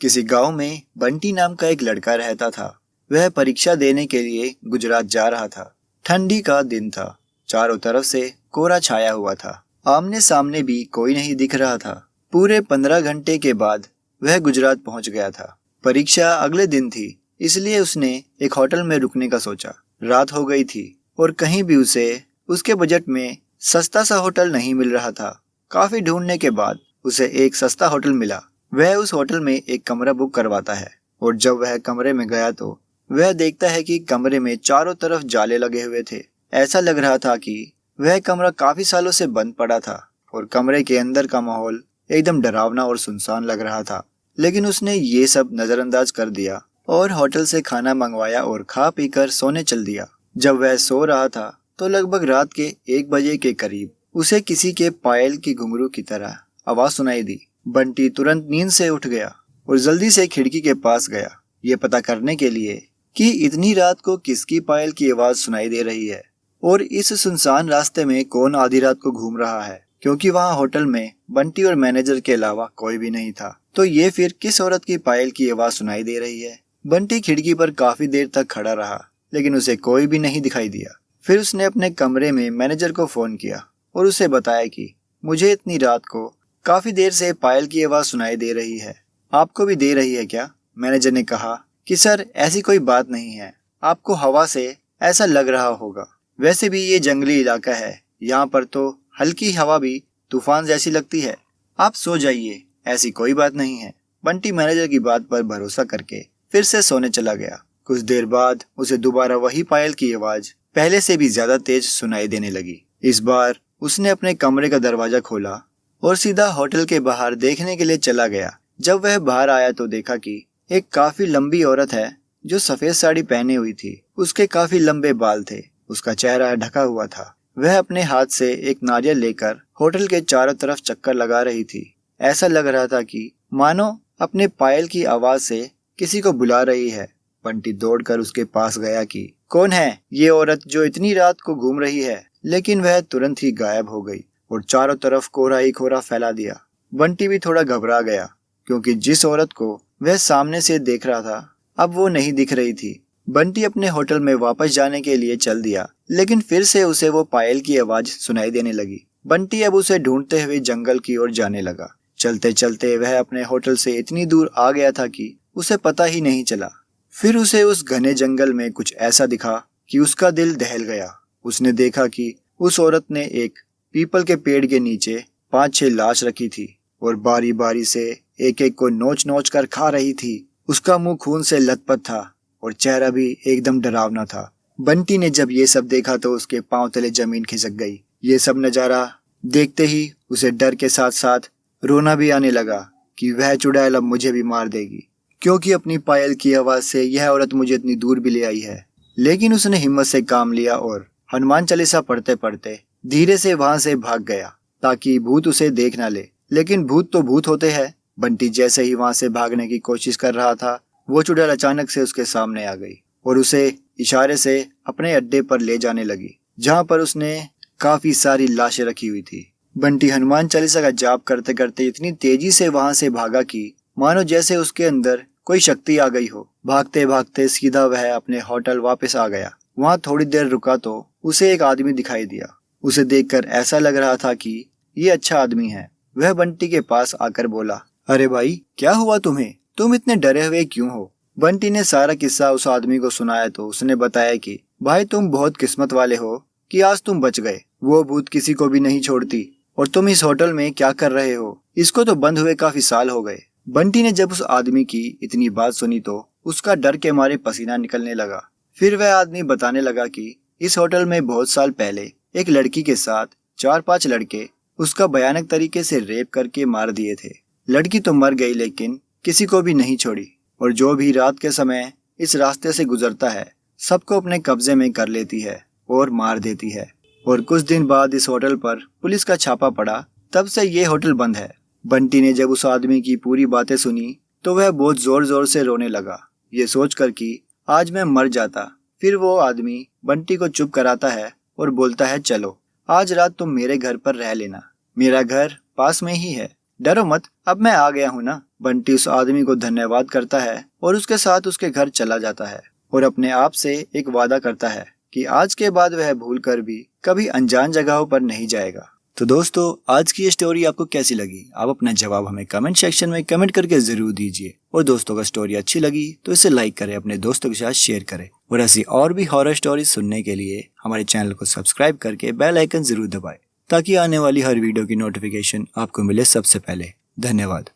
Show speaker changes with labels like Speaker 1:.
Speaker 1: किसी गांव में बंटी नाम का एक लड़का रहता था। वह परीक्षा देने के लिए गुजरात जा रहा था। ठंडी का दिन था। चारों तरफ से कोहरा छाया हुआ था। आमने सामने भी कोई नहीं दिख रहा था। पूरे 15 घंटे के बाद वह गुजरात पहुंच गया था। परीक्षा अगले दिन थी, इसलिए उसने एक होटल में रुकने का सोचा। रात हो गई थी और कहीं भी उसे उसके बजट में सस्ता सा होटल नहीं मिल रहा था। काफी ढूंढने के बाद उसे एक सस्ता होटल मिला। वह उस होटल में एक कमरा बुक करवाता है और जब वह कमरे में गया तो वह देखता है कि कमरे में चारों तरफ जाले लगे हुए थे। ऐसा लग रहा था कि वह कमरा काफी सालों से बंद पड़ा था और कमरे के अंदर का माहौल एकदम डरावना और सुनसान लग रहा था। लेकिन उसने ये सब नजरअंदाज कर दिया और होटल से खाना मंगवाया और खा पीकर सोने चल दिया। जब वह सो रहा था तो लगभग रात के 1 बजे के करीब उसे किसी के पायल की घुंघरू की तरह आवाज सुनाई दी। बंटी तुरंत नींद से उठ गया और जल्दी से खिड़की के पास गया, ये पता करने के लिए कि इतनी रात को किसकी पायल की आवाज सुनाई दे रही है और इस सुनसान रास्ते में कौन आधी रात को घूम रहा है, क्योंकि वहाँ होटल में बंटी और मैनेजर के अलावा कोई भी नहीं था। तो ये फिर किस औरत की पायल की आवाज सुनाई दे रही है? बंटी खिड़की पर काफी देर तक खड़ा रहा, लेकिन उसे कोई भी नहीं दिखाई दिया। फिर उसने अपने कमरे में मैनेजर को फोन किया और उसे बताया कि मुझे इतनी रात को काफी देर से पायल की आवाज सुनाई दे रही है, आपको भी दे रही है क्या? मैनेजर ने कहा कि सर ऐसी कोई बात नहीं है, आपको हवा से ऐसा लग रहा होगा। वैसे भी ये जंगली इलाका है, यहाँ पर तो हल्की हवा भी तूफान जैसी लगती है। आप सो जाइए, ऐसी कोई बात नहीं है। बंटी मैनेजर की बात पर भरोसा करके फिर से सोने चला गया। कुछ देर बाद उसे दोबारा वही पायल की आवाज पहले से भी ज्यादा तेज सुनाई देने लगी। इस बार उसने अपने कमरे का दरवाजा खोला और सीधा होटल के बाहर देखने के लिए चला गया। जब वह बाहर आया तो देखा कि एक काफी लंबी औरत है जो सफेद साड़ी पहनी हुई थी। उसके काफी लंबे बाल थे, उसका चेहरा ढका हुआ था। वह अपने हाथ से एक नारियल लेकर होटल के चारों तरफ चक्कर लगा रही थी। ऐसा लग रहा था कि मानो अपने पायल की आवाज से किसी को बुला रही है। बंटी दौड़कर उसके पास गया कि कौन है ये औरत जो इतनी रात को घूम रही है, लेकिन वह तुरंत ही गायब हो गई और चारों तरफ कोहरा ही कोहरा फैला दिया। बंटी भी थोड़ा घबरा गया, क्योंकि जिस औरत को वह सामने से देख रहा था अब वो नहीं दिख रही थी। बंटी अपने होटल में वापस जाने के लिए चल दिया, लेकिन फिर से उसे वो पायल की आवाज सुनाई देने लगी। बंटी अब उसे ढूंढते हुए जंगल की ओर जाने लगा। चलते चलते वह अपने होटल से इतनी दूर आ गया था कि उसे पता ही नहीं चला। फिर उसे उस घने जंगल में कुछ ऐसा दिखा कि उसका दिल दहल गया। उसने देखा कि उस औरत ने एक पीपल के पेड़ के नीचे 5-6 लाश रखी थी और बारी बारी से एक एक को नोच नोच कर खा रही थी। उसका मुंह खून से लथपथ था और चेहरा भी एकदम डरावना था। बंटी ने जब ये सब देखा तो उसके पांव तले जमीन खिसक गई। ये सब नजारा देखते ही उसे डर के साथ साथ रोना भी आने लगा कि वह चुड़ैल अब मुझे भी मार देगी, क्योंकि अपनी पायल की आवाज से यह औरत मुझे इतनी दूर भी ले आई है। लेकिन उसने हिम्मत से काम लिया और हनुमान चालीसा पढ़ते पढ़ते धीरे से वहां से भाग गया, ताकि भूत उसे देख ना ले। लेकिन भूत तो भूत होते हैं। बंटी जैसे ही वहां से भागने की कोशिश कर रहा था, वो चुड़ैल अचानक से उसके सामने आ गई और उसे इशारे से अपने अड्डे पर ले जाने लगी, जहां पर उसने काफी सारी लाशें रखी हुई थी। बंटी हनुमान चालीसा का जाप करते करते इतनी तेजी से वहां से भागा कि मानो जैसे उसके अंदर कोई शक्ति आ गई हो। भागते भागते सीधा वह अपने होटल वापस आ गया। वहां थोड़ी देर रुका तो उसे एक आदमी दिखाई दिया। उसे देखकर ऐसा लग रहा था कि ये अच्छा आदमी है। वह बंटी के पास आकर बोला, अरे भाई क्या हुआ तुम्हें? तुम इतने डरे हुए क्यों हो? बंटी ने सारा किस्सा उस आदमी को सुनाया तो उसने बताया कि भाई तुम बहुत किस्मत वाले हो कि आज तुम बच गए। वो भूत किसी को भी नहीं छोड़ती और तुम इस होटल में क्या कर रहे हो? इसको तो बंद हुए काफी साल हो गए। बंटी ने जब उस आदमी की इतनी बात सुनी तो उसका डर के मारे पसीना निकलने लगा। फिर वह आदमी बताने लगा कि इस होटल में बहुत साल पहले एक लड़की के साथ 4-5 लड़के उसका भयानक तरीके से रेप करके मार दिए थे। लड़की तो मर गई, लेकिन किसी को भी नहीं छोड़ी और जो भी रात के समय इस रास्ते से गुजरता है सबको अपने कब्जे में कर लेती है और मार देती है। और कुछ दिन बाद इस होटल पर पुलिस का छापा पड़ा, तब से ये होटल बंद है। बंटी ने जब उस आदमी की पूरी बातें सुनी तो वह बहुत जोर जोर से रोने लगा, ये सोचकर कि आज मैं मर जाता। फिर वो आदमी बंटी को चुप कराता है और बोलता है, चलो आज रात तुम मेरे घर पर रह लेना, मेरा घर पास में ही है। डरो मत, अब मैं आ गया हूँ ना। बंटी उस आदमी को धन्यवाद करता है और उसके साथ उसके घर चला जाता है और अपने आप से एक वादा करता है कि आज के बाद वह भूल कर भी कभी अनजान जगहों पर नहीं जाएगा। तो दोस्तों, आज की ये स्टोरी आपको कैसी लगी? आप अपना जवाब हमें कमेंट सेक्शन में कमेंट करके जरूर दीजिए। और दोस्तों, अगर स्टोरी अच्छी लगी तो इसे लाइक करें, अपने दोस्तों के साथ शेयर करें और ऐसी और भी हॉरर स्टोरी सुनने के लिए हमारे चैनल को सब्सक्राइब करके बेल आइकन जरूर दबाएं ताकि आने वाली हर वीडियो की नोटिफिकेशन आपको मिले सबसे पहले। धन्यवाद।